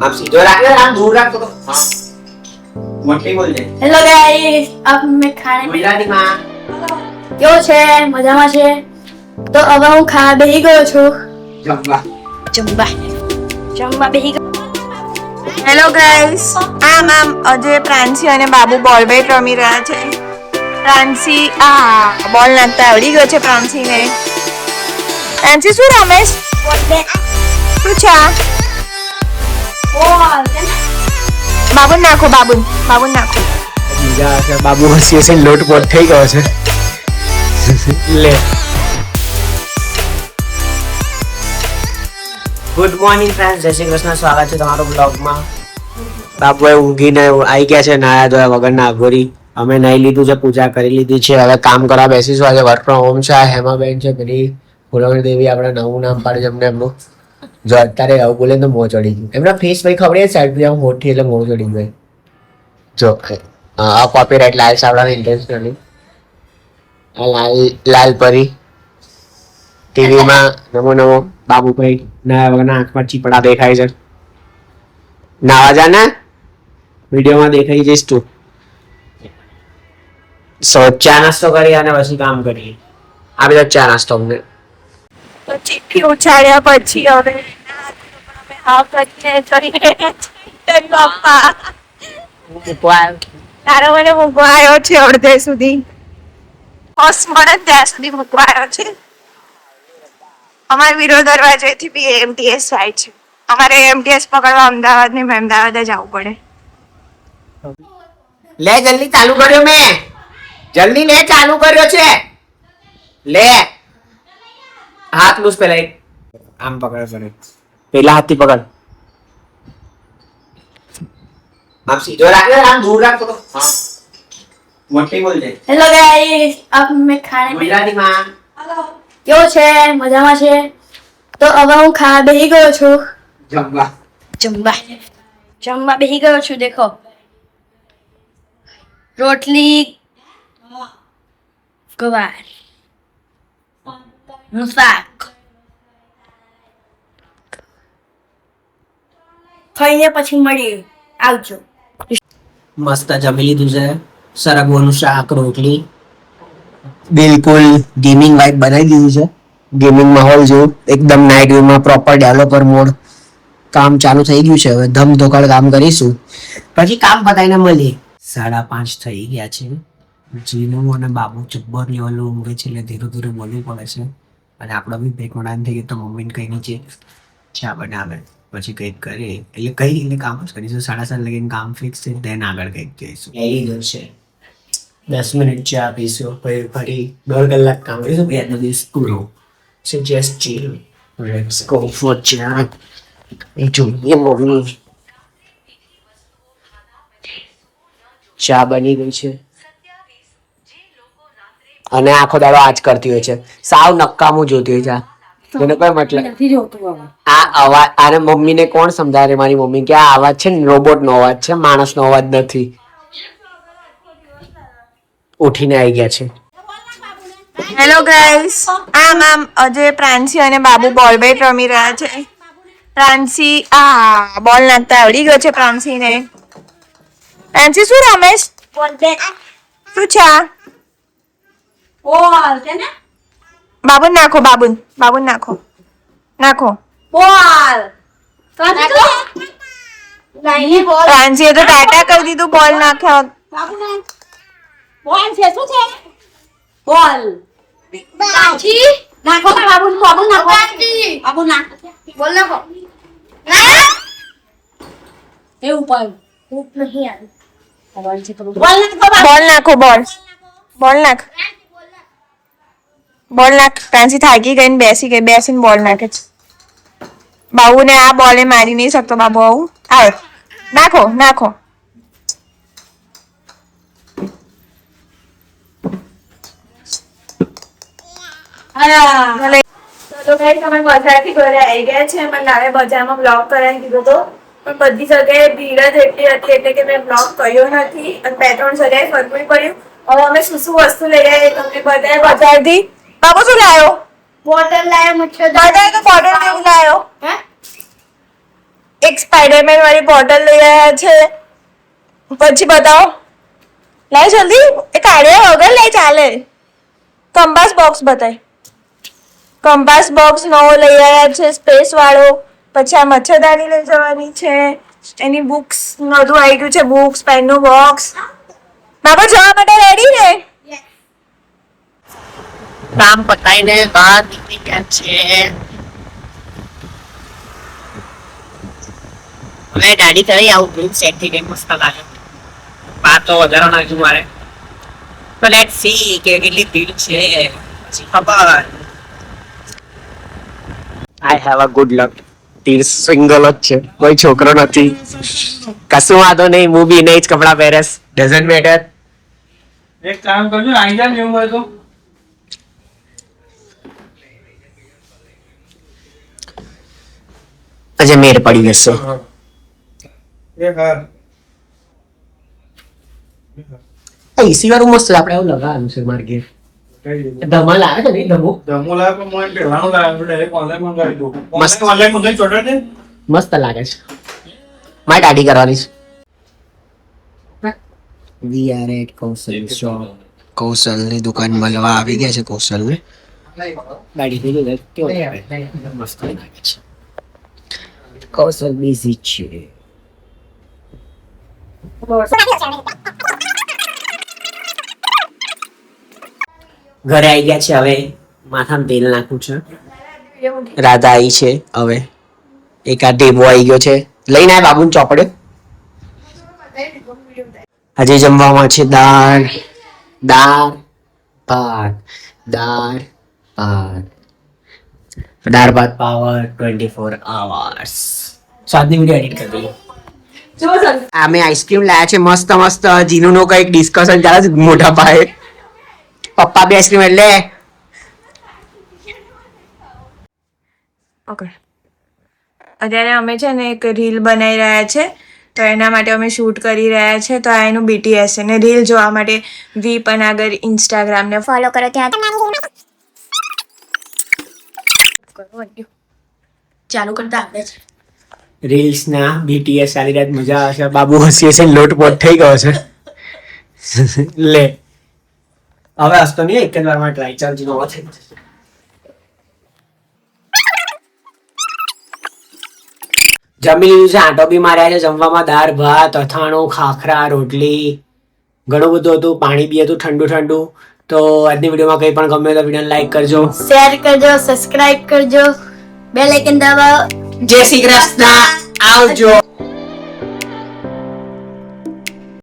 आप सीधो रखना, आप दूर रख तो हाँ मोटी बोल दे। હેલો ગાઈસ, अब मैं खाने में ગુજરાતી માં કેવો છે? મજામાં છે? તો હવે હું ખાવા બેહી ગયો છું. જમવા જમવા બેહી ગયો. હેલો ગાઈસ, આમ અજય, પ્રાંસી અને બાબુ બોલ બેટ રમી રહ્યા છે. પ્રાંસી બોલ નાખતા આવડી ગયો છે પ્રાંસીને. પ્રાંસી શું રમેશ? શું છે આ? બાબુ નાખો, બાબુ નાખો. બીજા કે બાબુ હસી હસી લોટપોટ થઈ ગયો છે. લે ગુડ મોર્નિંગ ફ્રેન્ડ્સ, જય શ્રી કૃષ્ણ. સ્વાગત છે તમારું બ્લોગમાં. બાબુએ ઊંઘીને આવી ગયા છે, નાયા ધોયા વગરના અઘોરી. અમે નાઈ લીધું છે, પૂજા કરી લીધી છે, હવે કામ કરવા બેસીશું. આજે વર્ક ફ્રોમ હોમ છે. આ હેમાબેન છે, પેલી ફુલવણી દેવી, આપણે નવું નામ પાડ્યું છે એમને એમનું. જો અત્યારે આવું બોલે તો મોં ચડી ગયું. એમના ફેસ ભાઈ ખબર છે, સાઈડ પર મોટી એટલે મોં ચડી ગયું. જો આ કોપીરાઇટ લાલ સાવડાને ઇન્ટેન્શનલી. આ લાલ પરી ટીવીમાં નમો નમો બાબુભાઈ ના વગરના આંખમાં ચીપડા દેખાય છે. નાવા જા ને, વિડીયોમાં દેખાઈ જઈશ તું. ચા નાસ્તો કરી અને પછી કામ કરીએ. આ બધા ચા નાસ્તો અમને તો ચીઠી ઉછાળ્યા પછી હવે તારો મને મૂકવા આવ્યો છે અડધે સુધી. હોસ મળે ત્યાં સુધી મૂકવા આવ્યો છે. અમારે વિરોધ દરવાજેથી બી એમટીએસ થાય છે. અમારે એમટીએસ પકડવા અમદાવાદ ને અમદાવાદ જ આવવું પડે. લે જલ્દી ચાલુ કર્યો મેં. જલ્દી લે, ચાલુ કર્યો છે. લે હાથ લૂસ પેલા એક આમ પકડ કરે, પેલા હાથથી પકડ. આમ સીધો રાખ ને, આમ દૂર રાખ તો હા મોટી બોલ દે. હેલો ગાઈસ, अब मैं खाने में ગુજરાતી માં કેવો છે? મજામાં છે? તો હવે હું ખાવા બેહી ગયો છું. જમવા બેહી ગયો છું. દેખો, રોટલી, ગવાર નું શાક. ખાઈને પછી મળીએ. આવજો. મસ્ત જમી લીધું છે. સરગવાનું શાક, રોટલી, બિલકુલ ગેમિંગ વાઇબ બનાવી દીધું છે. ગેમિંગ માહોલ જેવું એકદમ નાઇટ વ્યૂમાં પ્રોપર ડેવલપર મોડ. કામ ચાલુ થઈ ગયું છે, હવે ધમધોકાળ કામ કરીશું, પછી કામ પતાઈને મળીએ. 5:30 થઈ ગયા છે. જીનું અને બાબુ જબ્બર લેવલ ઊંઘે છે, એટલે ધીરે ધીરે બોલવું પડે છે. અને આપણો બી ભેગોડાન થઈ ગયો તો મમ્મીને કઈ નીચે ચા બનાવે, પછી કંઈક કરીએ. એટલે કઈ રીતે કામ જ કરીશું. 7:30 લગીને કામ ફિક્સ છે, દેન આગળ કંઈક જઈશું. એ લીધો છે 10 મિનિટ ચા પીશું, પછી ફરી 1.5 કલાક કામ કરીશું, પછી આજનો દિવસ પૂરો. So just chill. Let's go for chat. એ જોઈએ મમ્મી. ચા બની ગઈ છે અને આખો દાડો આજ કરતી હોય છે. સાવ નકામું જોતી હોય છે. એનો કોઈ મતલબ આ અવાજ, આને મમ્મીને કોણ સમજાવે? મારી મમ્મી કે આ અવાજ છે ને રોબોટનો અવાજ છે, માણસનો અવાજ નથી. ઉઠીને આવી ગયા છે. હેલો ગાઈસ, આમ અજય, પ્રાંસી અને બાબુ બોલ બેટ રમી રહ્યા છે. પ્રાંસી બોલ નાખતા આવડી ગયો છે પ્રાંસીને. પ્રાંસી શું રમેશ? શું છે આ? બાબુ નાખો, બાબુ નાખો. પ્રાંસીએ તો ટાટા કરી દીધું બોલ નાખ્યા. બોલ નાખ. પ્રાંસી થાકી ગઈ ને બેસીને બોલ નાખે છે. બાબુને આ બોલે મારી નહીં શકતો. બાબુ આવું આવે. નાખો. તો ગાઈસ, અમે બજારથી ઘરે આવી ગયા છે. મને નાવે બજારમાં બ્લોગ કરાવી દીધો હતો, પણ બધી જગ્યાએ ભીડ જ એટલી હતી એટલે કે મેં બ્લોગ કર્યો નથી અને 2-3 જગ્યાએ ફરવું પડ્યું. હવે અમે શું વસ્તુ લઈ આવ્યા તમને બતાવ્યા બજારથી. બાબુ શું લાવ્યો? બોટલ લાવ્યો, મચ્છરદાની. તો બોટલ કેવું લાવ્યો? એક સ્પાઈડરમેન વાળી બોટલ લઈ આવ્યા છે. પછી બતાવો, લાય જલ્દી, એ કાઢ્યા વગર લઈ ચાલે. કંપાસ બોક્સ બતાય. કંપાસ બોક્સ નવો લઈ આવ્યા છે, સ્પેસ વાળો. પછી આ મચ્છરદાની લઈ જવાની છે. એની બુક્સ બધું આવી ગયું છે, બુક્સ, પેનનું બોક્સ. બાબા જવા માટે રેડી ને? કામ પતાઈને બહાર નીકળી ગયા છે. હવે દાદી કરી આવું ગ્રુપ સેટ થઈ ગઈ, મસ્ત લાગે. બાર તો વધારે નાખ્યું મારે. તો લેટ સી કે કેટલી ભીડ છે પછી ખબર. I have a good luck. તીર સિંગલ જ છે, કોઈ છોકરો નથી. કશું વાંધો નહીં, હું બી નહીં જ કપડા પહેરેસ. Doesn't matter. એક કામ કરજો, આવી જાય ને એવું હોય તો. આજે મેર પડી જશે. એસી વાળું મસ્ત આપણે એવું લગાવવાનું છે મારે ઘેર. ધમાલ આવે છે ને ધમો જમો લાવે પણ મને પહેલાનું લાવે, ડાયરેક્ટ ઓનલાઈન મંગાવી દઉં. મસ્ત. ઓનલાઈન મંગાવી ચોટે ને. મસ્ત લાગે છે. મારે દાઢી કરવાની છે. We are at Kaushal shop. કૌશલની દુકાન મળવા આવી ગયા છે. કૌશલને દાઢી થઈ ગઈ કેવો લાગે? મસ્ત લાગે છે. કૌશલ બિઝી છે. ઘરે આવી ગયા છે. હવે માથામાં તેલ નાખવું છે. રાધા આવી છે. હવે એક આ ઢેબો આવી ગયો છે. લઈને આય બાબુને ચોપડે. આજે જમવામાં છે દાળ ભાત. દાળ ભાત પાવર 24 hours. સાદની વિડીયો એડિટ કરી દઈએ. અમે આઈસ્ક્રીમ લાયા છે મસ્ત મસ્ત. જીનુનો કઈક ડિસ્કશન ચાલે છે મોટા પાયે. પપ્પા બી આઈસ્ક્રીમ એટલે ઓકે. અત્યારે અમે છે ને એક રીલ બનાવી રહ્યા છે, તો એના માટે અમે શૂટ કરી રહ્યા છે. તો આ એનું BTS છે ને રીલ જોવા માટે વી પણ આગળ ઇન્સ્ટાગ્રામને ફોલો કરો. ત્યાં ચાલુ કરતા આવડે છે. રીલ્સ ના BTS સારી રાત મજા આવશે. બાબુ હસી હશે લોટપોટ થઈ ગયો છે. લે હવે હસતો નહીં, એક જ વારમાં ટ્રાય. ચાલ જીનો છે. જમી લીધું છે. આંટો બી માર્યા છે. જમવામાં દાળ ભાત, અથાણું, ખાખરા, રોટલી, ઘણું બધું હતું. પાણી બી હતું ઠંડુ. તો આજની વિડીયોમાં કંઈ પણ ગમે તો વિડીયોને લાઈક કરજો, શેર કરજો, સબસ્ક્રાઇબ કરજો, બેલ આઇકન દબાવો. જય શ્રી કૃષ્ણ. આવજો.